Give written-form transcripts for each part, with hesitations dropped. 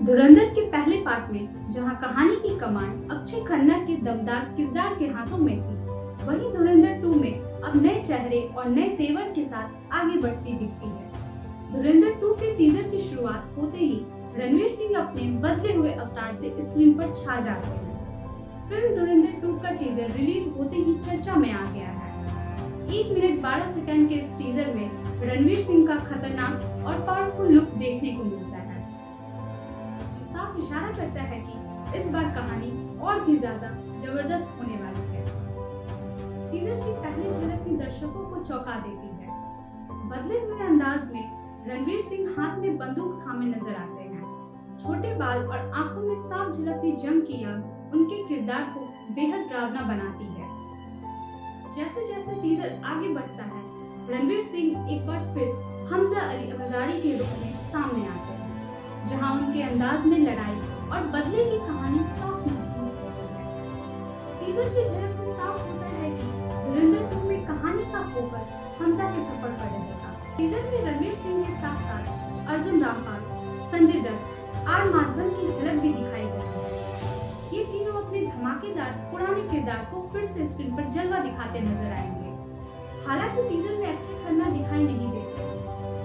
धुरंधर के पहले पार्ट में जहां कहानी की कमान अक्षय खन्ना के दमदार किरदार के हाथों में थी, वहीं धुरंधर 2 में अब नए चेहरे और नए तेवर के साथ आगे बढ़ती दिखती है। धुरंधर 2 के टीजर की शुरुआत होते ही रणवीर सिंह अपने बदले हुए अवतार से स्क्रीन पर छा जाते हैं। फिल्म धुरंधर 2 का टीजर रिलीज होते ही चर्चा में आ गया है। 1 मिनट 12 सेकंड के इस टीजर में रणवीर सिंह का खतरनाक और पावरफुल लुक देखने को मिलता है, जो साफ इशारा करता है कि इस बार कहानी और भी ज्यादा जबरदस्त होने वाली है। टीजर की पहली झलक ही दर्शकों को चौंका देती है। बदले हुए अंदाज में रणवीर सिंह हाथ में बंदूक थामे नजर आते हैं। छोटे बाल और आंखों में साफ झलकती जंग की आग उनके किरदार को बेहद डरावना बनाती है। जैसे जैसे टीजर आगे बढ़ता है, रणवीर सिंह एक बार फिर हमजा अली अंसारी के रूप में सामने आते हैं, जहां उनके अंदाज में लड़ाई और बदले की कहानी साफ महसूस होती है। टीजर की झलक से साफ होता है कि धुरंधर 2 में कहानी का फोकस हमजा के सफर पर रहेगा। टीजर में रणवीर सिंह के साथ साथ अर्जुन रामपाल, संजय दत्त, आर माधवन की झलक भी दिखाई गई है। ये तीनों अपने धमाकेदार पुराने किरदार को फिर से स्क्रीन पर जलवा दिखाते नजर आएंगे। हालांकि टीजर में अक्षय खन्ना दिखाई नहीं देते।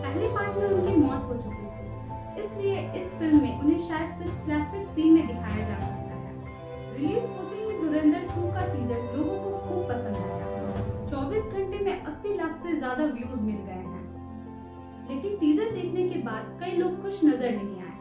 पहले पार्ट में उनकी मौत हो चुकी थी, इसलिए इस फिल्म में उन्हें शायद सिर्फ फ्लैशबैक सीन में दिखाया जा सकता है। रिलीज होते ही धुरंधर 2 का टीजर लोगों को खूब पसंद आया। 24 घंटे में 80 लाख से ज्यादा व्यूज मिल गए हैं। लेकिन टीजर देखने के बाद कई लोग खुश नजर नहीं आए।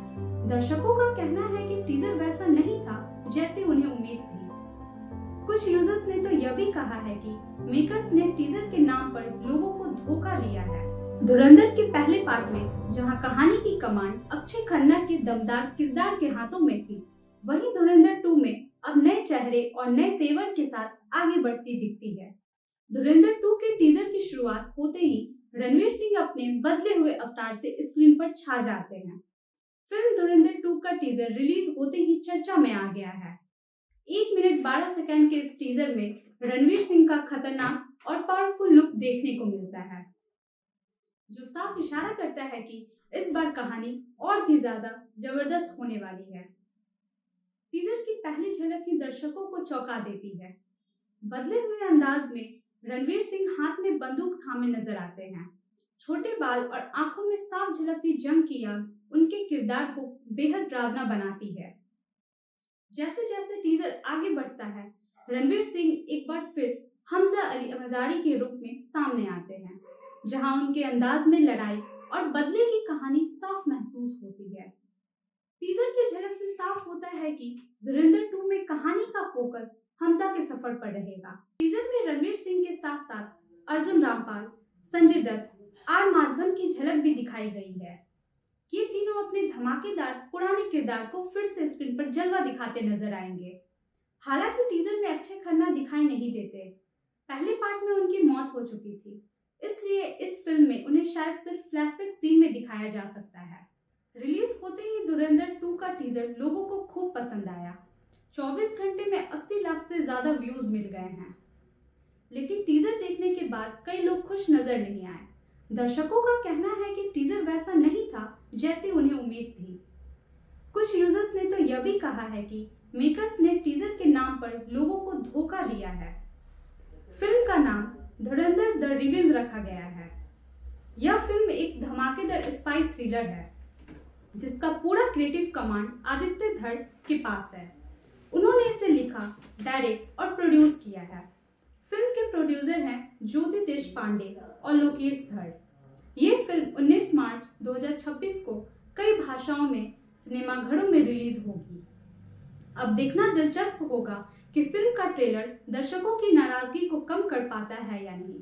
दर्शकों का कहना है कि टीजर वैसा नहीं था जैसे उन्हें उम्मीद थी। कुछ यूजर्स ने तो यह भी कहा है कि मेकर्स ने टीजर के नाम पर लोगों को धोखा दिया है। धुरंधर के पहले पार्ट में जहां कहानी की कमान अक्षय खन्ना के दमदार किरदार के हाथों में थी, वहीं धुरंधर 2 में अब नए चेहरे और नए तेवर के साथ आगे बढ़ती दिखती है। धुरंधर 2 के टीजर की शुरुआत होते ही रणवीर सिंह अपने बदले हुए अवतार से स्क्रीन पर छा जाते हैं। फिल्म धुरंधर 2 का टीजर रिलीज होते ही चर्चा में आ गया है। 1 मिनट 12 सेकंड के इस टीजर में रणवीर सिंह का खतरनाक और पावरफुल लुक देखने को मिलता है, जो साफ इशारा करता है कि इस बार कहानी और भी ज्यादा जबरदस्त होने वाली है। टीजर की पहली झलक ही दर्शकों को चौंका देती है। बदले हुए अंदाज में रणवीर सिंह हाथ में बंदूक थामे नजर आते हैं। छोटे बाल और आंखों में साफ झलकती जंग की आग उनके किरदार को बेहद डरावना बनाती है। जैसे जैसे टीजर आगे बढ़ता है, रणवीर सिंह एक बार फिर हमजा अली अंसारी के रूप में सामने आते हैं, जहां उनके अंदाज में लड़ाई और बदले की कहानी साफ महसूस होती है। टीजर की झलक से साफ होता है कि धुरंधर 2 में कहानी का फोकस हमजा के सफर पर रहेगा। टीजर में रणवीर सिंह के साथ साथ अर्जुन रामपाल, संजय दत्त, आर माधवन की झलक भी दिखाई गई है। ये तीनों अपने धमाकेदार पुराने किरदार को फिर से स्क्रीन पर जलवा दिखाते नजर आएंगे। हालांकि टीजर में अक्षय खन्ना दिखाई नहीं देते। पहले पार्ट में उनकी मौत हो चुकी थी, इसलिए इस फिल्म में उन्हें शायद सिर्फ फ्लैशबैक सीन में दिखाया जा सकता है। रिलीज होते ही धुरंधर 2 का टीजर लोगों को खूब पसंद आया। 24 घंटे में 80 लाख से ज्यादा व्यूज मिल गए हैं। लेकिन टीजर देखने के बाद कई लोग खुश नजर नहीं आए। दर्शकों का कहना है कि टीजर वैसा नहीं था जैसे उन्हें उम्मीद थी। कुछ यूजर्स ने तो यह भी कहा है कि मेकर्स ने टीजर के नाम पर लोगों को धोखा दिया है। फिल्म का नाम धुरंधर द रिवेंज रखा गया है। यह फिल्म एक धमाकेदार स्पाई थ्रिलर है, जिसका पूरा क्रिएटिव कमांड आदित्य धड़ के पास है। उन्होंने इसे लिखा, डायरेक्ट और प्रोड्यूस किया है। फिल्म के प्रोड्यूसर हैं ज्योति देशपांडे और लोकेश धड़। ये फिल्म 19 मार्च 2026 को कई भाषाओं में सिनेमाघरों में रिलीज होगी। अब देखना दिलचस्प होगा कि फिल्म का ट्रेलर दर्शकों की नाराजगी को कम कर पाता है या नहीं।